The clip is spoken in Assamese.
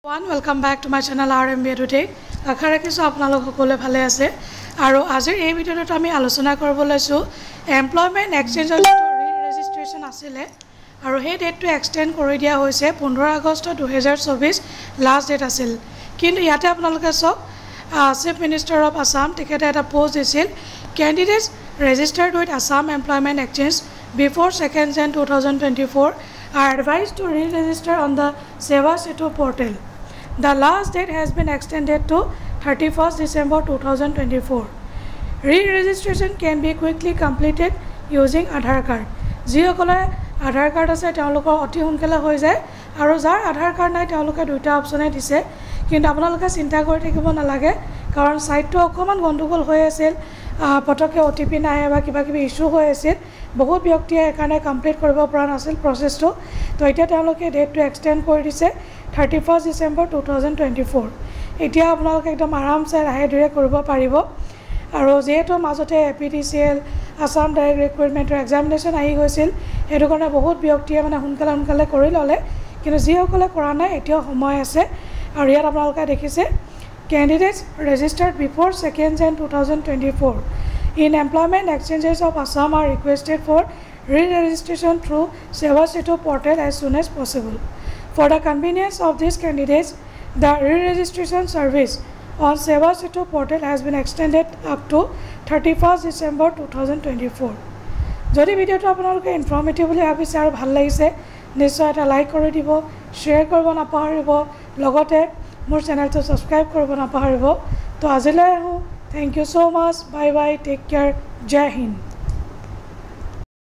Welcome back to my channel RMBA today. আশা ৰাখিছো আপোনালোক সকলোৱে ভালে আছে আৰু আজিৰ এই ভিডিঅ'টোত আমি আলোচনা কৰিব লৈছো এমপ্লয়মেন্ট এক্সচেঞ্জৰ ৰেজিষ্ট্ৰেচন আছিলে আৰু সেই ডেটটো এক্সটেন্ড কৰি দিয়া হৈছে 15 আগষ্ট 2024 লাষ্ট ডেট আছিল কিন্তু ইয়াতে আপোনালোকে সব চিফ মিনিষ্টাৰ অফ আসাম তেখেতে এটা পোষ্ট দিছিল candidates registered with Assam Employment Exchange before 2nd Jan 2024 are advised to re-register on the Seva Setu portal. The last date has been extended to 31st December 2024. Re-registration can be quickly completed using Aadhaar card. যিসকলে Aadhaar card আছে তেওঁলোকৰ অতি সোনকালে হৈ যায় আৰু যাৰ Aadhaar card নাই তেওঁলোকে দুটা অপচনে দিছে কিন্তু আপোনালোকে চিন্তা কৰি থাকিব নালাগে কাৰণ সাইটটো অকমান গণ্ডগোল হৈ আছিল পটকে OTP নাহে বা কিবা কিবি ইস্যু হৈ আছিল বহুত ব্যক্তিয়ে একাৰণে কমপ্লিট কৰিব পৰা নাছিল প্ৰসেসটো তো এতিয়া তেওঁলোকে ডেটটো এক্সটেন্ড কৰি দিছে 31st December 2024 এতিয়া আপোনালোকে একদম আৰামছে ৰাহে ধৰে কৰিব পাৰিব আৰু যেহেতু মাজতে APTCL আসাম ডাইৰেক্ট ৰিক্ৰুটমেন্টৰ এক্সামিনেশ্যন আহি গৈছিল হেতু কাৰণে বহুত ব্যক্তিয়ে মানে সোনকালে কৰি ললে কিন্তু যিসকলে কৰা নাই এতিয়া সময় আছে আৰু ইয়াত আপোনালোকে দেখিছে candidates registered before 2nd Jan 2024 in employment exchanges of Assam are requested for re-registration through Seva Setu portal as soon as possible. For the convenience of these candidates, the re-registration service on Seva Setu portal has been extended up to 31st December 2024. যদি ভিডিওটো আপোনালোকে ইনফৰমেটিভ বুলি ভাবিছে আৰু ভাল লাগিছে নিশ্চয় এটা লাইক কৰি দিব শ্বেয়াৰ কৰিব নাপাহৰিব লগতে মোৰ চেনেলটো সাবস্ক্ৰাইব কৰিব নাপাহৰিব তো আজিলৈ আহো thank you so much bye bye take care Jai Hind